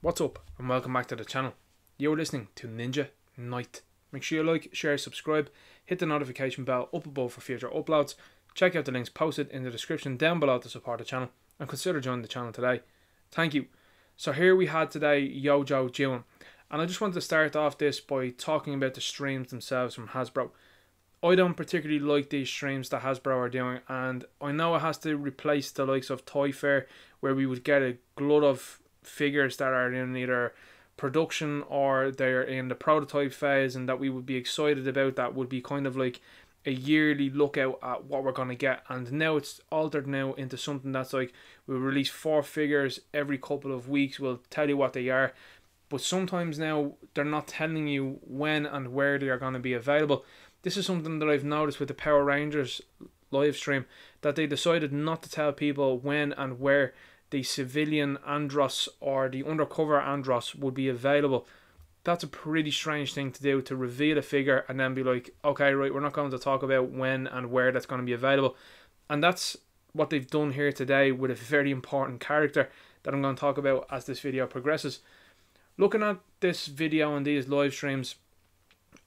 What's up and welcome back to the channel. You're listening to Ninja Knight. Make sure you like, share, subscribe, hit the notification bell up above for future uploads. Check out the links posted in the description down below to support the channel and consider joining the channel today. Thank you. So here we had today Yojo June, and I just wanted to start off this by talking about the streams themselves from Hasbro. I don't particularly like these streams that Hasbro are doing, and I know it has to replace the likes of Toy Fair where we would get a glut of figures that are in either production or they're in the prototype phase and that we would be excited about. That would be kind of like a yearly lookout at what we're going to get, and now it's altered now into something that's like we'll release 4 figures every couple of weeks. We'll tell you what they are, but sometimes now they're not telling you when and where they are going to be available. This is something that I've noticed with the Power Rangers live stream, that they decided not to tell people when and where the civilian Andros or the undercover Andros would be available. That's a pretty strange thing to do, to reveal a figure and then be like, okay, right, we're not going to talk about when and where that's going to be available. And that's what they've done here today with a very important character that I'm going to talk about as this video progresses. Looking at this video and these live streams,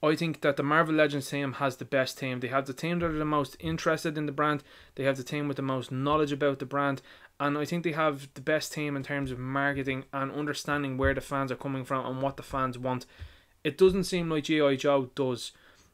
I think that the Marvel Legends team has the best team. They have the team that are the most interested in the brand. They have the team with the most knowledge about the brand. And I think they have the best team in terms of marketing and understanding where the fans are coming from and what the fans want. It doesn't seem like G.I. Joe does.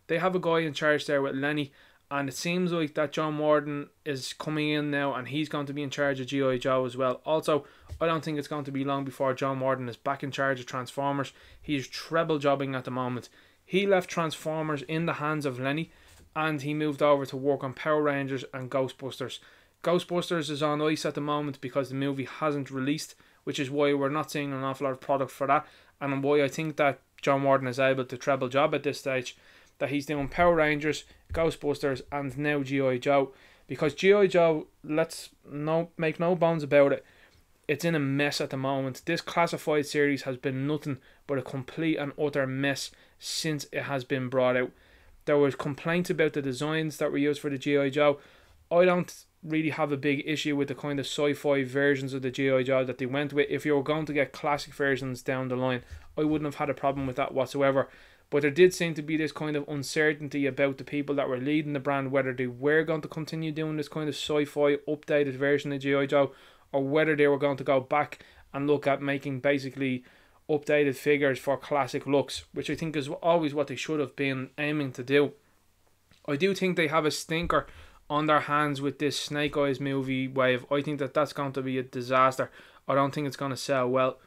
They have a guy in charge there with Lenny, and it seems like that John Warden is coming in now and he's going to be in charge of G.I. Joe as well. Also, I don't think it's going to be long before John Warden is back in charge of Transformers. He's treble jobbing at the moment. He left Transformers in the hands of Lenny and he moved over to work on Power Rangers and Ghostbusters. Ghostbusters is on ice at the moment because the movie hasn't released, which is why we're not seeing an awful lot of product for that, and why I think that John Warden is able to treble job at this stage, that he's doing Power Rangers, Ghostbusters and now G.I. Joe. Because G.I. Joe, make no bones about it, it's in a mess at the moment. This classified series has been nothing but a complete and utter mess since it has been brought out. There was complaints about the designs that were used for the G.I. Joe. I don't really have a big issue with the kind of sci-fi versions of the G.I. Joe that they went with. If you were going to get classic versions down the line, I wouldn't have had a problem with that whatsoever. But there did seem to be this kind of uncertainty about the people that were leading the brand, whether they were going to continue doing this kind of sci-fi updated version of G.I. Joe, or whether they were going to go back and look at making basically updated figures for classic looks, which I think is always what they should have been aiming to do. I do think they have a stinker on their hands with this Snake Eyes movie wave. I think that that's going to be a disaster. I don't think it's going to sell well.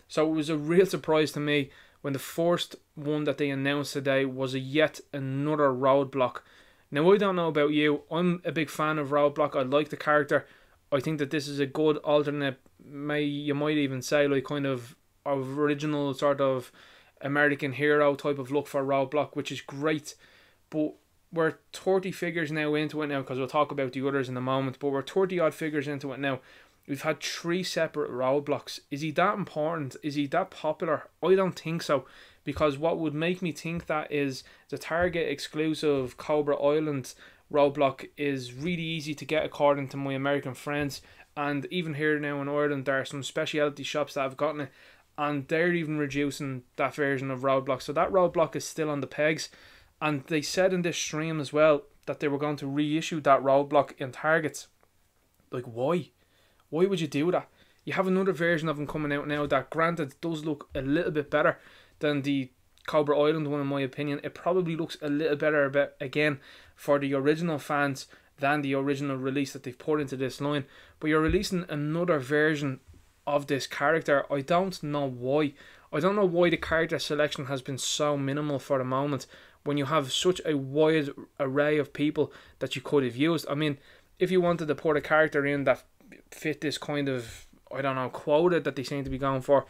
So it was a real surprise to me when the first one that they announced today was yet another Roadblock. Now, I don't know about you, I'm a big fan of Roadblock. I like the character. I think that this is a good alternate, you might even say like kind of original sort of American hero type of look for Roadblock, which is great. But we're 30 figures now into it now, because we'll talk about the others in a moment, but we're 30 odd figures into it now. We've had 3 separate Roadblocks. Is he that important? Is he that popular? I don't think so, because what would make me think that is the Target exclusive Cobra Island Roadblock is really easy to get according to my American friends, and even here now in Ireland there are some specialty shops that have gotten it, and they're even reducing that version of Roadblock. So that Roadblock is still on the pegs. And they said in this stream as well that they were going to reissue that Roadblock in Targets. Like, why? Why would you do that? You have another version of him coming out now that, granted, does look a little bit better than the Cobra Island one in my opinion. It probably looks a little better, again, for the original fans than the original release that they've put into this line. But you're releasing another version of this character. I don't know why. I don't know why the character selection has been so minimal for the moment, when you have such a wide array of people that you could have used. I mean, if you wanted to put a character in that fit this kind of, I don't know, quota that they seem to be going for,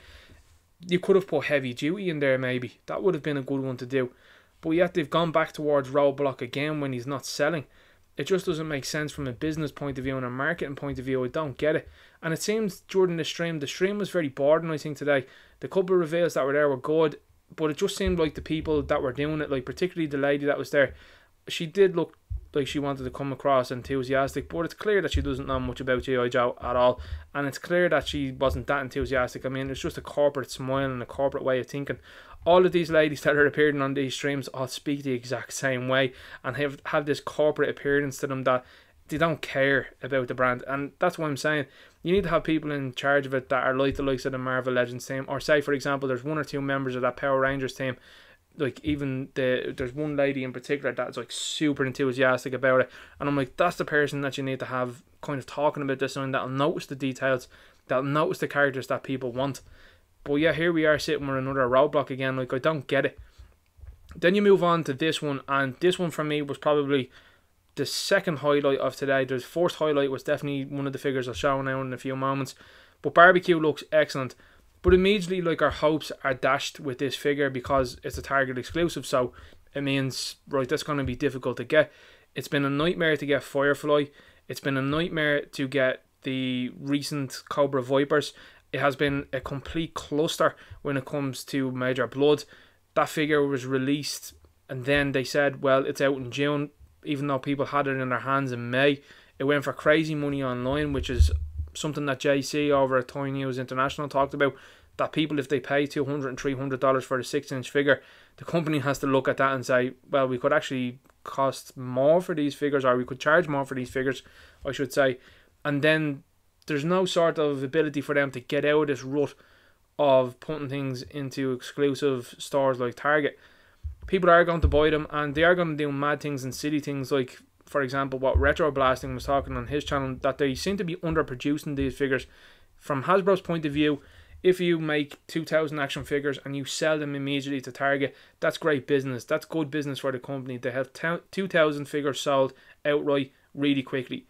you could have put Heavy Duty in there maybe. That would have been a good one to do. But yet they've gone back towards Roadblock again when he's not selling. It just doesn't make sense from a business point of view and a marketing point of view. I don't get it. And it seems during the stream was very boring, I think, today. The couple of reveals that were there were good, but it just seemed like the people that were doing it, like particularly the lady that was there, she did look like she wanted to come across enthusiastic, but it's clear that she doesn't know much about G.I. Joe at all, and it's clear that she wasn't that enthusiastic. I mean, it's just a corporate smile and a corporate way of thinking. All of these ladies that are appearing on these streams all speak the exact same way and have this corporate appearance to them that they don't care about the brand. And that's what I'm saying. You need to have people in charge of it that are like the likes of the Marvel Legends team, or say for example there's one or two members of that Power Rangers team. Like even there's one lady in particular that's like super enthusiastic about it, and I'm like, that's the person that you need to have kind of talking about this, and that'll notice the details, that'll notice the characters that people want. But yeah, here we are sitting with another Roadblock again. Like, I don't get it. Then you move on to this one, and this one for me was probably the second highlight of today. The first highlight was definitely one of the figures I'll show now in a few moments. But Barbecue looks excellent. But immediately, like, our hopes are dashed with this figure because it's a Target exclusive. So it means, right, that's going to be difficult to get. It's been a nightmare to get Firefly. It's been a nightmare to get the recent Cobra Vipers. It has been a complete cluster when it comes to Major Blood. That figure was released and then they said, well, it's out in June, even though people had it in their hands in May. It went for crazy money online, which is something that JC over at Toy News International talked about, that people, if they pay $200 and $300 for a 6-inch figure, the company has to look at that and say, well, we could actually cost more for these figures, or we could charge more for these figures, I should say. And then there's no sort of ability for them to get out of this rut of putting things into exclusive stores like Target. People are going to buy them, and they are going to do mad things and silly things, like, for example, what Retro Blasting was talking on his channel, that they seem to be underproducing these figures. From Hasbro's point of view, if you make 2,000 action figures and you sell them immediately to Target, that's great business. That's good business for the company. They have 2,000 figures sold outright really quickly.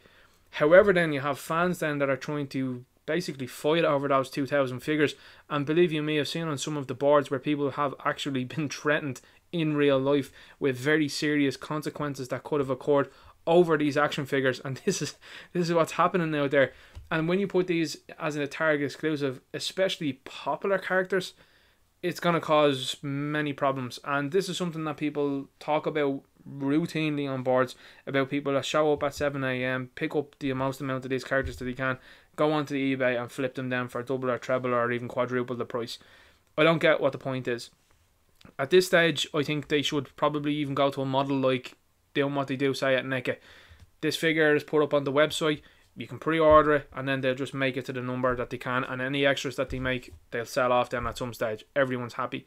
However, then you have fans then that are trying to basically fight over those 2,000 figures. And believe you me, I've seen on some of the boards where people have actually been threatened in real life with very serious consequences that could have occurred over these action figures. And this is what's happening out there. And when you put these as a Target exclusive, especially popular characters, it's going to cause many problems. And this is something that people talk about routinely on boards, about people that show up at 7 AM, pick up the most amount of these characters that they can, go onto the eBay and flip them down for double or treble or even quadruple the price. I don't get what the point is. At this stage, I think they should probably even go to a model like doing what they do, say, at NECA. This figure is put up on the website, you can pre-order it, and then they'll just make it to the number that they can, and any extras that they make, they'll sell off then at some stage. Everyone's happy.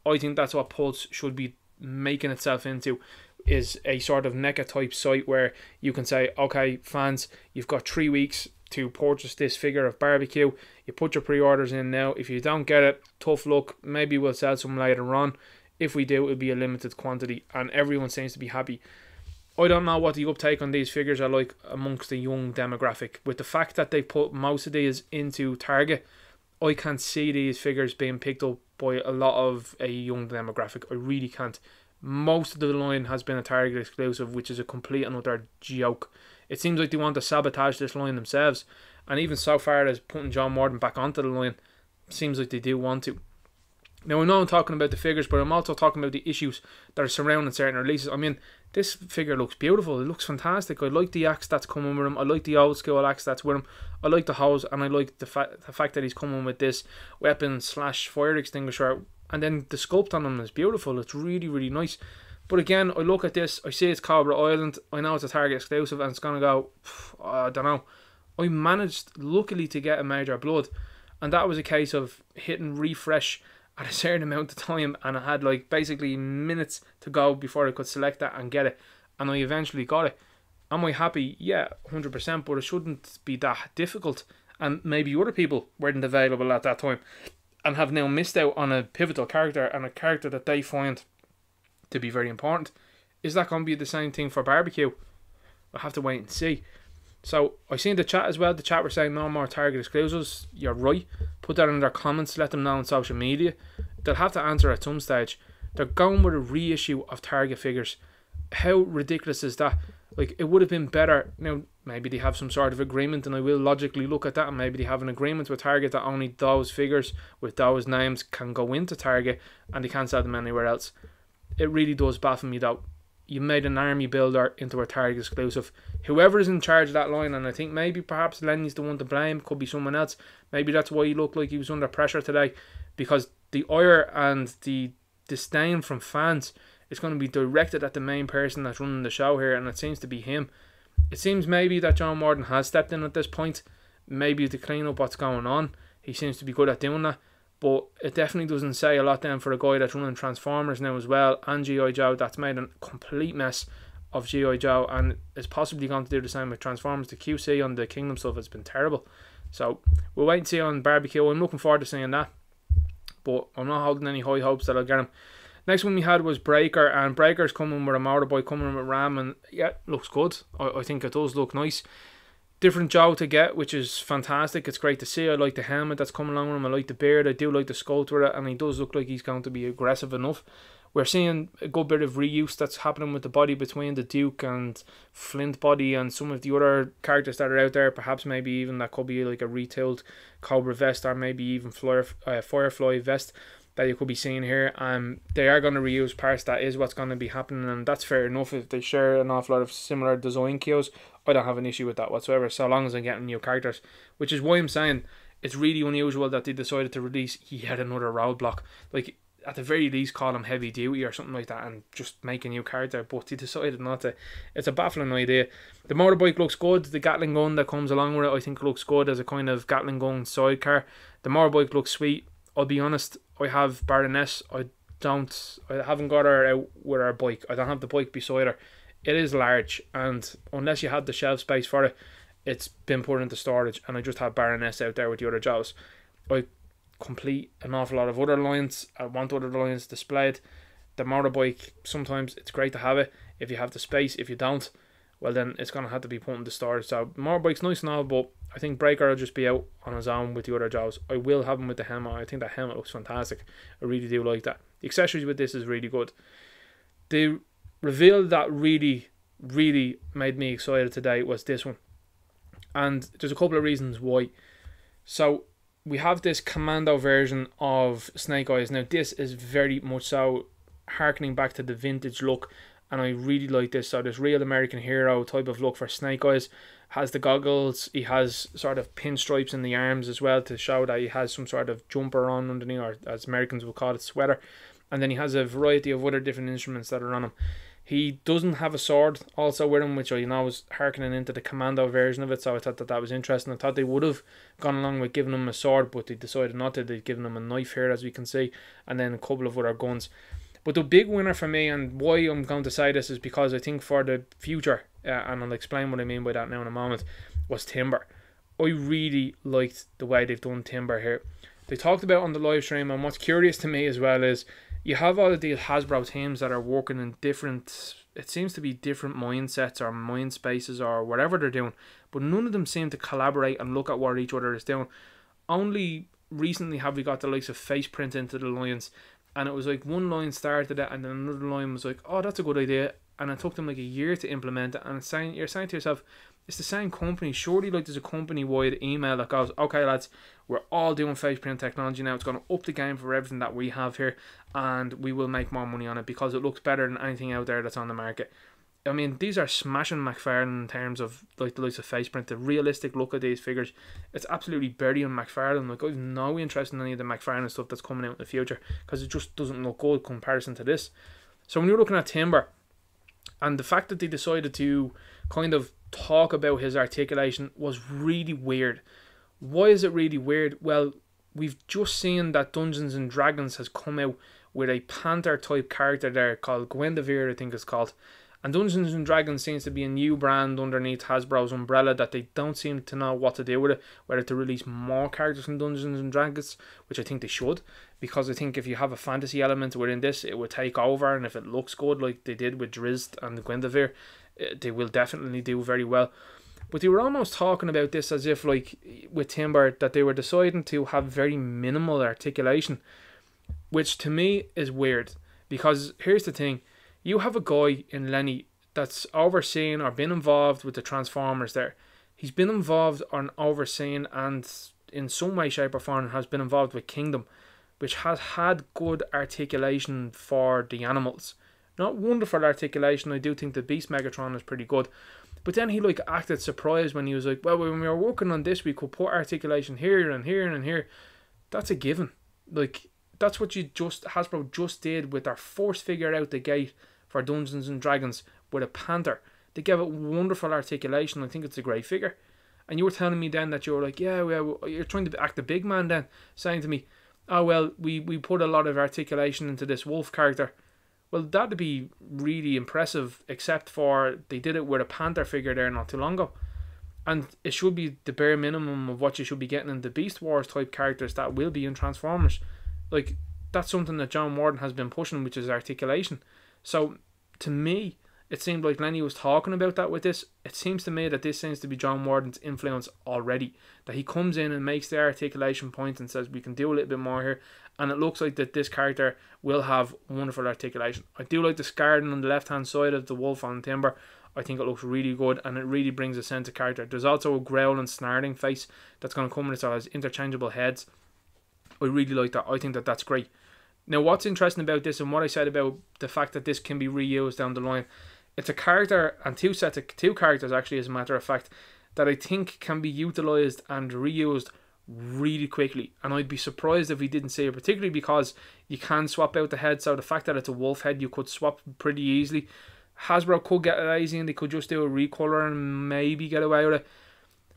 I think that's what Pulse should be making itself into, is a sort of NECA type site where you can say, okay, fans, you've got 3 weeks to purchase this figure of Barbecue. You put your pre-orders in now. If you don't get it, tough luck. Maybe we'll sell some later on. If we do, it'll be a limited quantity, and everyone seems to be happy. I don't know what the uptake on these figures are like amongst the young demographic. With the fact that they put most of these into Target, I can't see these figures being picked up by a lot of a young demographic. I really can't. Most of the line has been a Target exclusive, which is a complete and utter joke. It seems like they want to sabotage this line themselves, and even so far as putting John Morden back onto the line, seems like they do want to. Now, I know I'm talking about the figures, but I'm also talking about the issues that are surrounding certain releases. I mean, this figure looks beautiful. It looks fantastic. I like the axe that's coming with him. I like the old school axe that's with him. I like the hose, and I like the fact that he's coming with this weapon / fire extinguisher. And then the sculpt on him is beautiful. It's really, really nice. But again, I look at this, I see it's Cobra Island. I know it's a Target exclusive, and it's going to go, I don't know. I managed, luckily, to get a Major Blood, and that was a case of hitting refresh at a certain amount of time, and I had like basically minutes to go before I could select that and get it, and I eventually got it. Am I happy? Yeah, 100%, but it shouldn't be that difficult, and maybe other people weren't available at that time and have now missed out on a pivotal character, and a character that they find to be very important. Is that going to be the same thing for Barbecue? We'll have to wait and see. So I seen the chat as well. The chat were saying no more Target exclusives. You're right. Put that in their comments. Let them know on social media. They'll have to answer at some stage. They're going with a reissue of Target figures. How ridiculous is that? Like, it would have been better. Now, maybe they have some sort of agreement, and I will logically look at that, and maybe they have an agreement with Target that only those figures with those names can go into Target, and they can't sell them anywhere else. It really does baffle me though. you made an army builder into a Target exclusive. Whoever is in charge of that line, and I think maybe perhaps Lenny's the one to blame, could be someone else. Maybe that's why he looked like he was under pressure today, because the ire and the disdain from fans is going to be directed at the main person that's running the show here, and it seems to be him. It seems maybe that John Morton has stepped in at this point, maybe to clean up what's going on. He seems to be good at doing that, but it definitely doesn't say a lot then for a guy that's running Transformers now as well, and G.I. Joe, that's made a complete mess of G.I. Joe, and is possibly going to do the same with Transformers. The QC on the Kingdom stuff has been terrible, so we'll wait and see on Barbecue. I'm looking forward to seeing that, but I'm not holding any high hopes that I'll get him. Next one we had was Breaker, and Breaker's coming with a motorbike, coming with Ram, and yeah, looks good. I think it does look nice. Different Joe to get, which is fantastic. It's great to see. I like the helmet that's coming along with him. I like the beard. I do like the sculpt with it, and he does look like he's going to be aggressive enough. We're seeing a good bit of reuse that's happening with the body between the Duke and Flint body and some of the other characters that are out there. Perhaps maybe even that could be like a retailed Cobra vest, or maybe even Firefly vest that you could be seeing here. They are going to reuse parts. That is what's going to be happening, and that's fair enough. If they share an awful lot of similar design cues, I don't have an issue with that whatsoever, so long as I'm getting new characters. Which is why I'm saying it's really unusual that they decided to release yet another Roadblock. Like, at the very least, call him Heavy Duty or something like that and just make a new character, but they decided not to. It's a baffling idea. The motorbike looks good. The Gatling gun that comes along with it, I think, looks good as a kind of Gatling gun sidecar. The motorbike looks sweet. I'll be honest, I have Baroness. I haven't got her out with her bike. I don't have the bike beside her. It is large, and unless you had the shelf space for it, it's been put into storage, and I just have Baroness out there with the other Joes. I complete an awful lot of other lines. I want other lines displayed. The motorbike, sometimes it's great to have it if you have the space. If you don't, well, then it's going to have to be put into storage. So motorbike's nice and all, but I think Breaker will just be out on his own with the other Joes. I will have him with the helmet. I think that helmet looks fantastic. I really do like that. The accessories with this is really good. The reveal that really made me excited today was this one, and there's a couple of reasons why. So we have this Commando version of Snake Eyes. Now this is very much so harkening back to the vintage look, and I really like this. So this real American hero type of look for Snake Eyes. Has the goggles, he has sort of pinstripes in the arms as well to show that he has some sort of jumper on underneath, or as Americans will call it, sweater. And then he has a variety of other different instruments that are on him. He doesn't have a sword also with him, which I know is harkening into the Commando version of it, so I thought that was interesting. I thought they would have gone along with giving him a sword, but they decided not to. They've given him a knife here, as we can see, and then a couple of other guns. But the big winner for me, and why I'm going to say this, is because I think for the future, and I'll explain what I mean by that now in a moment, was Timber. I really liked the way they've done Timber here. They talked about on the live stream, and what's curious to me as well is you have all of these Hasbro teams that are working in different, it seems to be different mindsets or mind spaces or whatever they're doing, but none of them seem to collaborate and look at what each other is doing. Only recently have we got the likes of Faceprint into the lines, and it was like one line started it and then another line was like, oh, that's a good idea, and it took them like a year to implement it. And it's saying, you're saying to yourself, it's the same company. Surely like there's a company-wide email that goes, okay lads, we're all doing Faceprint technology now, it's going to up the game for everything that we have here, and we will make more money on it because it looks better than anything out there that's on the market. I mean, these are smashing McFarlane in terms of like the likes of Faceprint. The realistic look of these figures, it's absolutely burying McFarlane. Like, I've no interest in any of the McFarlane stuff that's coming out in the future because it just doesn't look good in comparison to this. So when you're looking at Timber, and the fact that they decided to kind of talk about his articulation was really weird. Why is it really weird? Well, we've just seen that Dungeons and Dragons has come out with a Panther type character there called Gwendavere, I think it's called. And Dungeons and Dragons seems to be a new brand underneath Hasbro's umbrella that they don't seem to know what to do with it, whether to release more characters from Dungeons and Dragons, which I think they should, because I think if you have a fantasy element within this, it would take over, and if it looks good like they did with Drizzt and Gwendavere, they will definitely do very well. But they were almost talking about this as if, like with Timber, that they were deciding to have very minimal articulation, which to me is weird, because here's the thing. You have a guy in Lenny that's overseeing or been involved with the Transformers there. He's been involved or overseen and in some way, shape or form has been involved with Kingdom, which has had good articulation for the animals. not wonderful articulation. I do think the Beast Megatron is pretty good. But then he like acted surprised when he was like, well, when we were working on this, we could put articulation here and here and here. That's a given. Like, that's what Hasbro just did with their Force figure out the gate for Dungeons and Dragons with a Panther. They gave it wonderful articulation. I think it's a great figure. And you were telling me then that you were like, yeah, well, you're trying to act the big man then, saying to me, oh, well, we put a lot of articulation into this wolf character. Well, that'd be really impressive, except for they did it with a Panther figure there not too long ago. And it should be the bare minimum of what you should be getting in the Beast Wars type characters that will be in Transformers. Like, that's something that John Warden has been pushing, which is articulation. So, to me, it seemed like Lenny was talking about that with this. It seems to me that this seems to be John Warden's influence already. That he comes in and makes the articulation point and says, we can do a little bit more here. And it looks like that this character will have wonderful articulation. I do like the scarring on the left-hand side of the wolf on Timber. I think it looks really good, and it really brings a sense of character. There's also a growl and snarling face that's going to come in. It has interchangeable heads. I really like that. I think that that's great. Now, what's interesting about this, and what I said about the fact that this can be reused down the line, it's a character, and two characters actually, as a matter of fact, that I think can be utilised and reused really quickly. And I'd be surprised if we didn't see it, particularly because you can swap out the head. So the fact that it's a wolf head, you could swap pretty easily. Hasbro could get lazy and they could just do a recolor and maybe get away with it.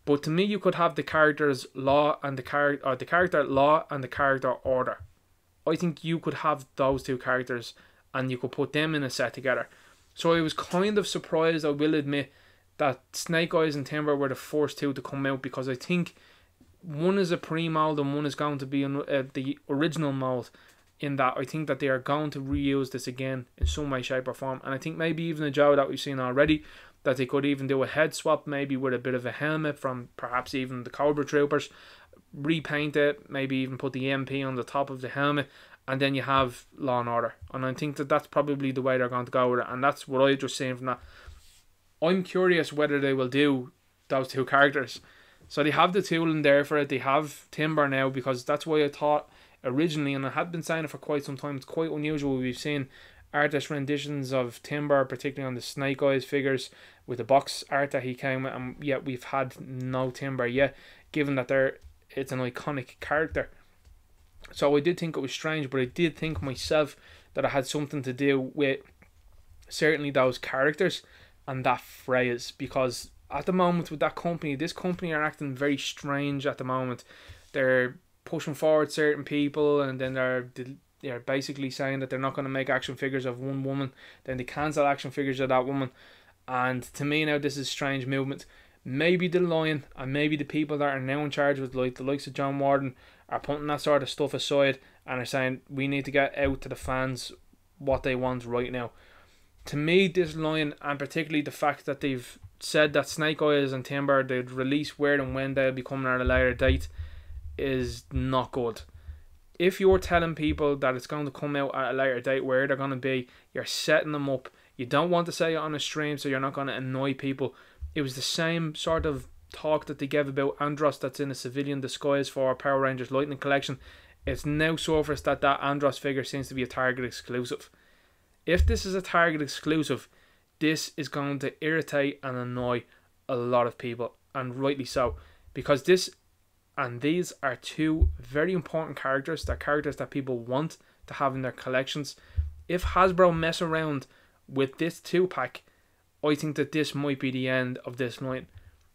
But to me, you could have the characters Law and the character Law and the character Order. I think you could have those two characters and you could put them in a set together. So I was kind of surprised, I will admit, that Snake Eyes and Timber were the first two to come out, because I think one is a pre-mold and one is going to be the original mold. In that, I think that they are going to reuse this again in some way, shape or form. And I think maybe even a Joe that we've seen already, that they could even do a head swap, maybe with a bit of a helmet from perhaps even the Cobra Troopers, repaint it, maybe even put the MP on the top of the helmet, and then you have Law and Order. And I think that that's probably the way they're going to go with it, and that's what I just seen from that. I'm curious whether they will do those two characters. So they have the tooling there for it. They have Timber now, because that's why I thought originally, and I had been saying it for quite some time, it's quite unusual. We've seen artist renditions of Timber, particularly on the Snake Eyes figures, with the box art that he came with, and yet we've had no Timber yet, given that it's an iconic character. So I did think it was strange, but I did think myself that it had something to do with certainly those characters and that phrase, because at the moment with that company, this company are acting very strange at the moment. They're pushing forward certain people, and then they're basically saying that they're not going to make action figures of one woman, then they cancel action figures of that woman. And to me now, this is strange movement. Maybe the Lion and maybe the people that are now in charge with like the likes of John Warden are putting that sort of stuff aside and are saying we need to get out to the fans what they want right now. To me, this Lion, and particularly the fact that they've said that Snake Eyes and Timber, they'd release where and when they'll be coming at a later date, is not good. If you're telling people that it's going to come out at a later date where they're going to be, you're setting them up. You don't want to say it on a stream, so you're not going to annoy people. It was the same sort of talk that they gave about Andros that's in a civilian disguise for Power Rangers Lightning Collection. It's now surfaced that Andros figure seems to be a Target exclusive. If this is a Target exclusive, this is going to irritate and annoy a lot of people, and rightly so, because these are two very important characters. They're characters that people want to have in their collections. If Hasbro mess around with this 2-pack, I think that this might be the end of this line.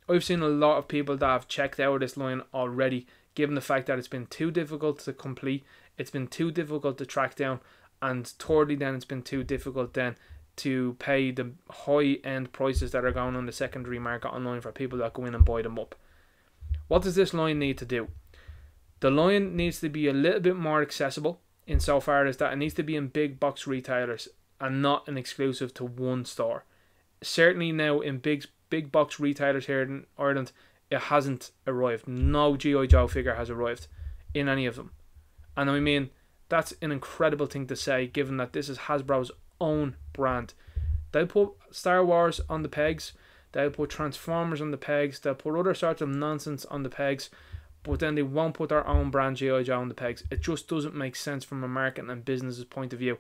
I've seen a lot of people that have checked out this line already, given the fact that it's been too difficult to complete, it's been too difficult to track down, and thirdly then it's been too difficult then to pay the high-end prices that are going on the secondary market online for people that go in and buy them up. What does this line need to do? The line needs to be a little bit more accessible, insofar as that it needs to be in big box retailers and not an exclusive to one store. Certainly now in big box retailers here in Ireland, it hasn't arrived. No G.I. Joe figure has arrived in any of them. And I mean, that's an incredible thing to say, given that this is Hasbro's own brand. They'll put Star Wars on the pegs, they'll put Transformers on the pegs, they'll put other sorts of nonsense on the pegs, but then they won't put their own brand G.I. Joe on the pegs. It just doesn't make sense from a marketing and business's point of view.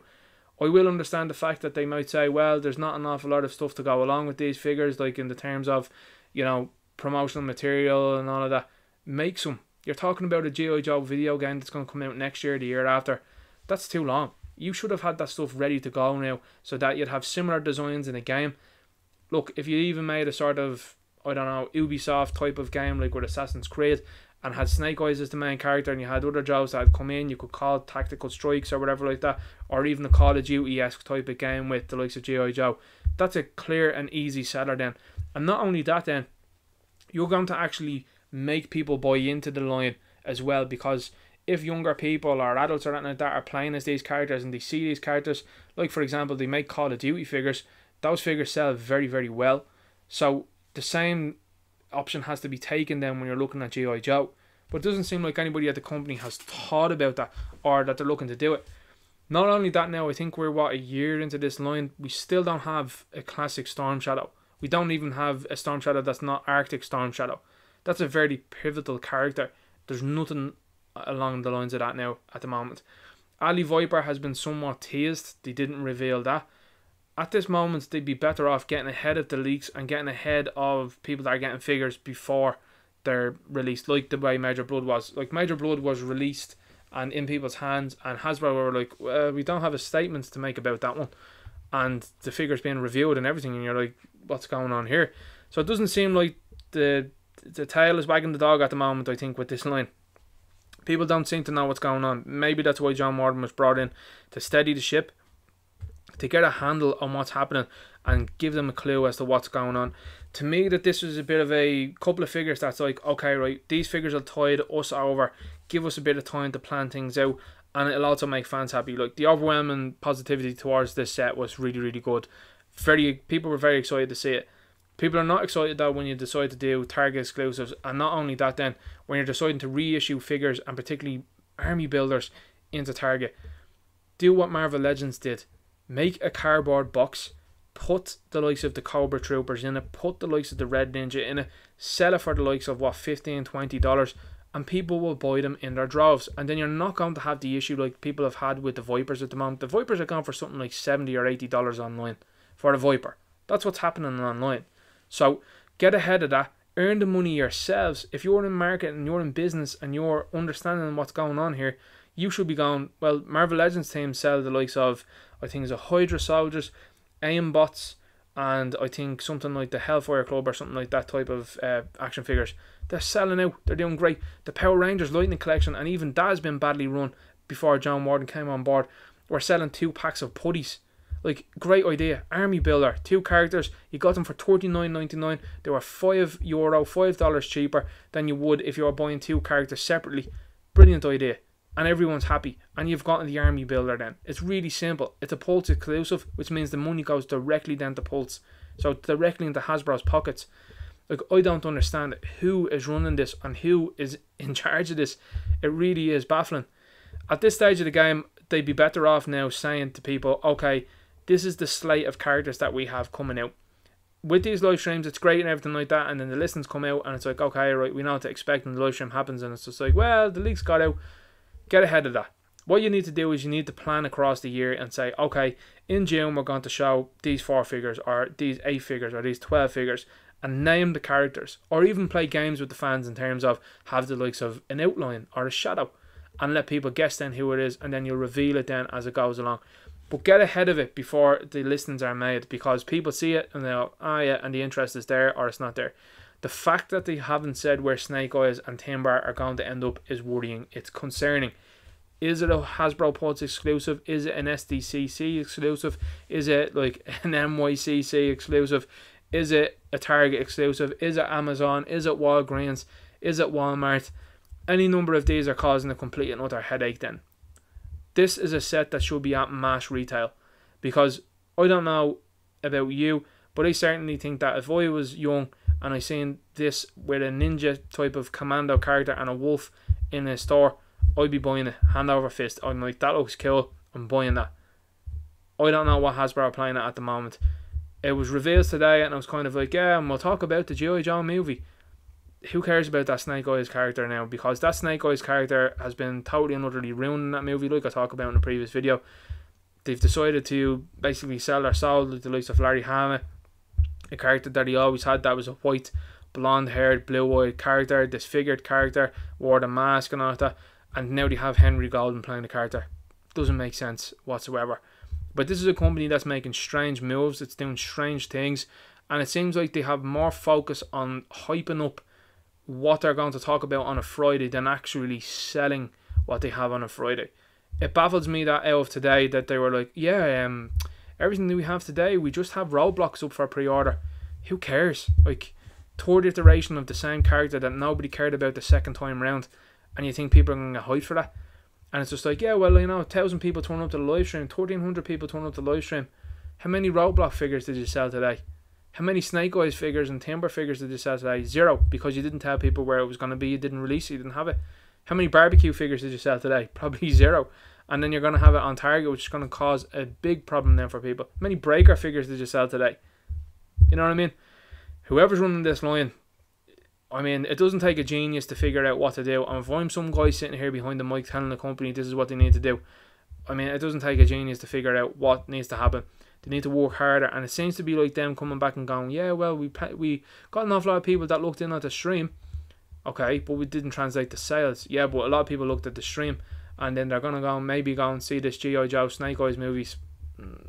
I will understand the fact that they might say, well, there's not an awful lot of stuff to go along with these figures, like in the terms of, you know, promotional material and all of that. Make some. You're talking about a G.I. Joe video game that's going to come out next year, the year after. That's too long. You should have had that stuff ready to go now, so that you'd have similar designs in a game. Look, if you even made a sort of, I don't know, Ubisoft type of game, like with Assassin's Creed, and had Snake Eyes as the main character, and you had other Joes that had come in, you could call Tactical Strikes or whatever like that, or even a Call of Duty-esque type of game with the likes of G.I. Joe. That's a clear and easy seller then. And not only that then, you're going to actually make people buy into the line as well, because if younger people or adults or anything like that are playing as these characters and they see these characters, like for example they make Call of Duty figures, those figures sell very, very well. So the same option has to be taken then when you're looking at G.I. Joe. But it doesn't seem like anybody at the company has thought about that, or that they're looking to do it. Not only that, now I think we're a year into this line, we still don't have a classic Storm Shadow. We don't even have a Storm Shadow that's not Arctic Storm Shadow. That's a very pivotal character. There's nothing along the lines of that now at the moment. Ali Viper has been somewhat teased. They didn't reveal that. At this moment, they'd be better off getting ahead of the leaks and getting ahead of people that are getting figures before they're released, like the way Major Blood was. Like, Major Blood was released and in people's hands, and Hasbro were like, well, we don't have a statement to make about that one. And the figure's being reviewed and everything, and you're like, what's going on here? So it doesn't seem like the tail is wagging the dog at the moment, I think, with this line. People don't seem to know what's going on. Maybe that's why John Warden was brought in, to steady the ship, to get a handle on what's happening and give them a clue as to what's going on. To me, that this was a bit of a couple of figures that's like, okay, right, these figures will tide us over, give us a bit of time to plan things out, and it'll also make fans happy. Like, the overwhelming positivity towards this set was really, really good. People were very excited to see it. People are not excited though when you decide to do Target exclusives, and not only that then, when you're deciding to reissue figures, and particularly army builders, into Target. Do what Marvel Legends did. Make a cardboard box, put the likes of the Cobra Troopers in it, put the likes of the Red Ninja in it, sell it for the likes of what, $15, $20, and people will buy them in their droves. And then you're not going to have the issue like people have had with the Vipers at the moment. The Vipers are going for something like $70 or $80 online for a Viper. That's what's happening online. So get ahead of that, earn the money yourselves. If you're in market and you're in business and you're understanding what's going on here, you should be going, well, Marvel Legends team sell the likes of, I think it's a Hydra Soldiers, Aimbots, and I think something like the Hellfire Club or something like that type of action figures. They're selling out. They're doing great. The Power Rangers Lightning Collection, and even that has been badly run before John Warden came on board. We're selling 2 packs of putties. Like, great idea. Army Builder, 2 characters. You got them for $39.99. They were $5 cheaper than you would if you were buying 2 characters separately. Brilliant idea. And everyone's happy, and you've gotten the Army Builder then. It's really simple. It's a Pulse exclusive, which means the money goes directly down to Pulse, so directly into Hasbro's pockets. Like, I don't understand who is running this and who is in charge of this. It really is baffling. At this stage of the game, they'd be better off now saying to people, okay, this is the slate of characters that we have coming out. With these live streams, it's great and everything like that, and then the listings come out, and it's like, okay, right, we know what to expect, and the live stream happens, and it's just like, well, the leaks got out. Get ahead of that. What you need to do is you need to plan across the year and say, okay, in June we're going to show these 4 figures, or these 8 figures, or these 12 figures, and name the characters, or even play games with the fans in terms of have the likes of an outline or a shadow, and let people guess then who it is, and then you'll reveal it then as it goes along. But get ahead of it before the listings are made, because people see it and they'll, oh yeah, and the interest is there or it's not there. The fact that they haven't said where Snake Eyes and Timber are going to end up is worrying. It's concerning. Is it a Hasbro Pulse exclusive? Is it an SDCC exclusive? Is it like an NYCC exclusive? Is it a Target exclusive? Is it Amazon? Is it Walgreens? Is it Walmart? Any number of these are causing a complete and utter headache then. This is a set that should be at mass retail, because I don't know about you, but I certainly think that if I was young and I seen this with a ninja type of commando character and a wolf in a store, I'd be buying it hand over fist. I'm like, that looks cool, I'm buying that. I don't know what Hasbro are playing at the moment. It was revealed today and I was kind of like, yeah, and we'll talk about the G.I. Joe movie. Who cares about that Snake Eyes character now? Because that Snake Eyes character has been totally and utterly ruined in that movie, like I talked about in the previous video. they've decided to basically sell their soul, like the likes of Larry Hama, a character that he always had that was a white, blonde-haired, blue-eyed character, disfigured character, wore the mask and all that, and now they have Henry Golden playing the character. Doesn't make sense whatsoever. But this is a company that's making strange moves, it's doing strange things, and it seems like they have more focus on hyping up what they're going to talk about on a Friday than actually selling what they have on a Friday. It baffles me that out of today that they were like, yeah, everything that we have today, we just have Roadblocks up for pre-order. Who cares? Like, third iteration of the same character that nobody cared about the second time round, and you think people are going to get hyped for that? And it's just like, yeah, well, 1,000 people turn up to the live stream, 1,300 people turn up to the live stream. How many Roadblock figures did you sell today? How many Snake Eyes figures and Timber figures did you sell today? 0, because you didn't tell people where it was going to be, you didn't release it, you didn't have it. How many barbecue figures did you sell today? Probably 0. And then you're going to have it on Target, which is going to cause a big problem then for people. How many Breaker figures did you sell today? You know what I mean? Whoever's running this line, I mean, it doesn't take a genius to figure out what to do. And if I'm some guy sitting here behind the mic telling the company this is what they need to do, I mean, it doesn't take a genius to figure out what needs to happen. They need to work harder, and it seems to be like them coming back and going, yeah, well, we got an awful lot of people that looked in at the stream, okay, but we didn't translate the sales. Yeah, but a lot of people looked at the stream, and then they're gonna maybe go and see this G.I. Joe Snake Eyes movies.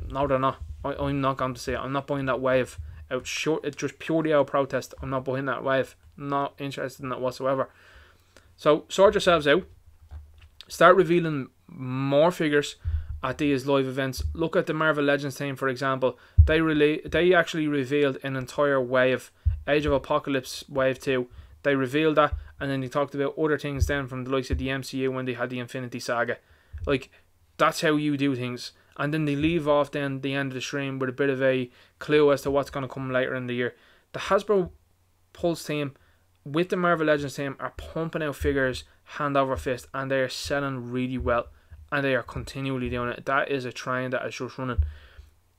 No, they're not. I'm not going to see it. I'm not buying that wave. It's just purely out of protest. I'm not buying that wave. I'm not interested in that whatsoever. So sort yourselves out. Start revealing more figures at these live events. Look at the Marvel Legends team, for example. They actually revealed an entire wave, Age of Apocalypse Wave 2. They revealed that, and then they talked about other things then from the likes of the MCU when they had the Infinity Saga. Like, that's how you do things. And then they leave off then the end of the stream with a bit of a clue as to what's going to come later in the year. The Hasbro Pulse team with the Marvel Legends team are pumping out figures hand over fist, and they are selling really well, and they are continually doing it. That is a train that is just running.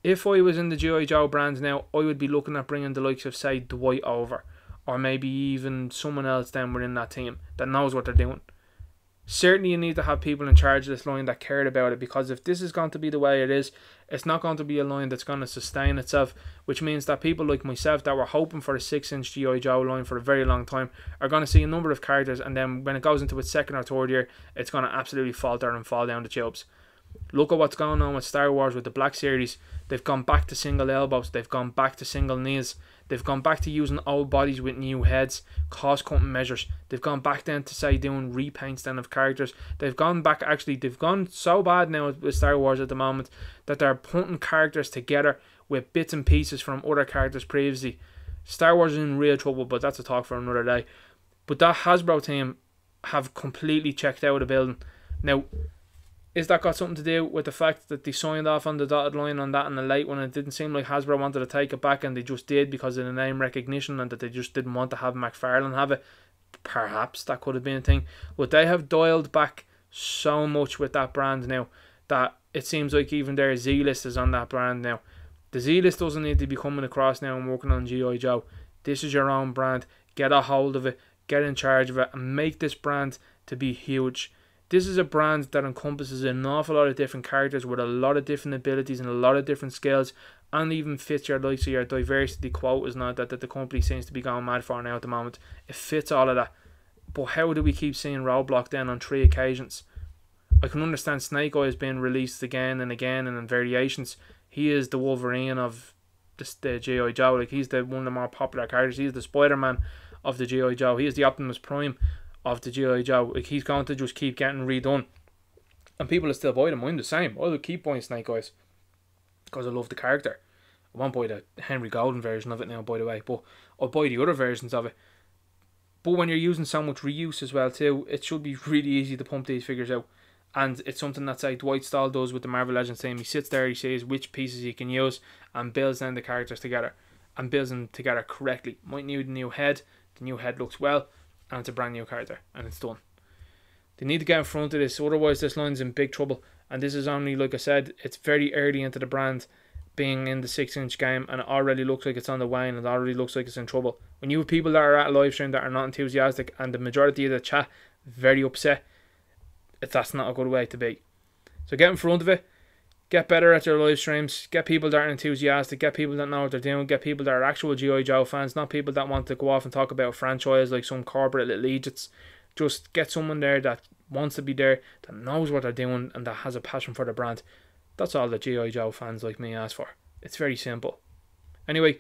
If I was in the G.I. Joe brands now, I would be looking at bringing the likes of, say, Dwight over, or maybe even someone else then within that team that knows what they're doing. Certainly you need to have people in charge of this line that cared about it, because if this is going to be the way it is, it's not going to be a line that's going to sustain itself, which means that people like myself that were hoping for a 6-inch G.I. Joe line for a very long time are going to see a number of characters, and then when it goes into its second or third year, it's going to absolutely falter and fall down the tubes. Look at what's going on with Star Wars with the Black Series. They've gone back to single elbows, they've gone back to single knees, they've gone back to using old bodies with new heads, cost cutting measures. They've gone back then to, say, doing repaints then of characters. They've gone back, actually, they've gone so bad now with Star Wars at the moment that they're putting characters together with bits and pieces from other characters previously. Star Wars is in real trouble, but that's a talk for another day. But that Hasbro team have completely checked out of the building. Now, is that got something to do with the fact that they signed off on the dotted line on that in the late when it didn't seem like Hasbro wanted to take it back, and they just did because of the name recognition, and that they just didn't want to have McFarlane have it? Perhaps that could have been a thing. But they have dialed back so much with that brand now that it seems like even their Z-list is on that brand now. The Z-list doesn't need to be coming across now and working on G.I. Joe. This is your own brand. Get a hold of it, get in charge of it, and make this brand to be huge. This is a brand that encompasses an awful lot of different characters with a lot of different abilities and a lot of different skills, and even fits your likes of your diversity quotas now that the company seems to be going mad for now at the moment. It fits all of that. But how do we keep seeing Roadblock then on 3 occasions? I can understand Snake Eyes being released again and again and in variations. He is the Wolverine of the G.I. Joe. Like, he's one of the more popular characters. He's the Spider-Man of the G.I. Joe. He is the Optimus Prime of the G.I. Joe. Like, he's going to just keep getting redone, and people will still buy them. I'm the same. I will keep buying Snake Eyes because I love the character. I won't buy the Henry Golden version of it now, by the way, but I'll buy the other versions of it. But when you're using so much reuse as well too, it should be really easy to pump these figures out. And it's something that, say, Dwight Stahl does with the Marvel Legends team. He sits there, he says which pieces he can use, and builds then the characters together, and builds them together correctly. Might need a new head. The new head looks well, and it's a brand new character, and it's done. They need to get in front of this, otherwise this line's in big trouble. And this is only, like I said, it's very early into the brand being in the 6-inch game, and it already looks like it's on the wane, and it already looks like it's in trouble. When you have people that are at a live stream that are not enthusiastic, and the majority of the chat very upset, that's not a good way to be. So get in front of it, Get better at your live streams. Get people that are enthusiastic. Get people that know what they're doing. Get people that are actual G.I. Joe fans, not people that want to go off and talk about a franchise like some corporate little idiots. Just get someone there that wants to be there, that knows what they're doing, and that has a passion for the brand. That's all that G.I. Joe fans like me ask for. It's very simple. Anyway,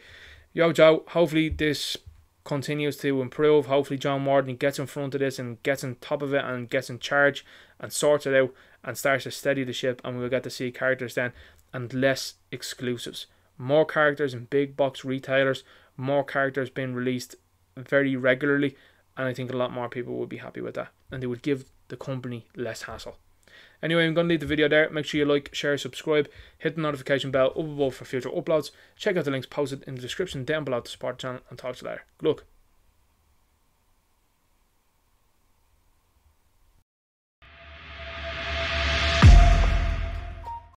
yo Joe, hopefully this continues to improve. Hopefully John Warden gets in front of this and gets on top of it and gets in charge and sorts it out and starts to steady the ship, and we'll get to see characters then and less exclusives. More characters in big box retailers, more characters being released very regularly, and I think a lot more people would be happy with that, and they would give the company less hassle. Anyway, I'm going to leave the video there. Make sure you like, share, subscribe, hit the notification bell up above for future uploads. Check out the links posted in the description down below to support the channel, and talk to you later. Good luck.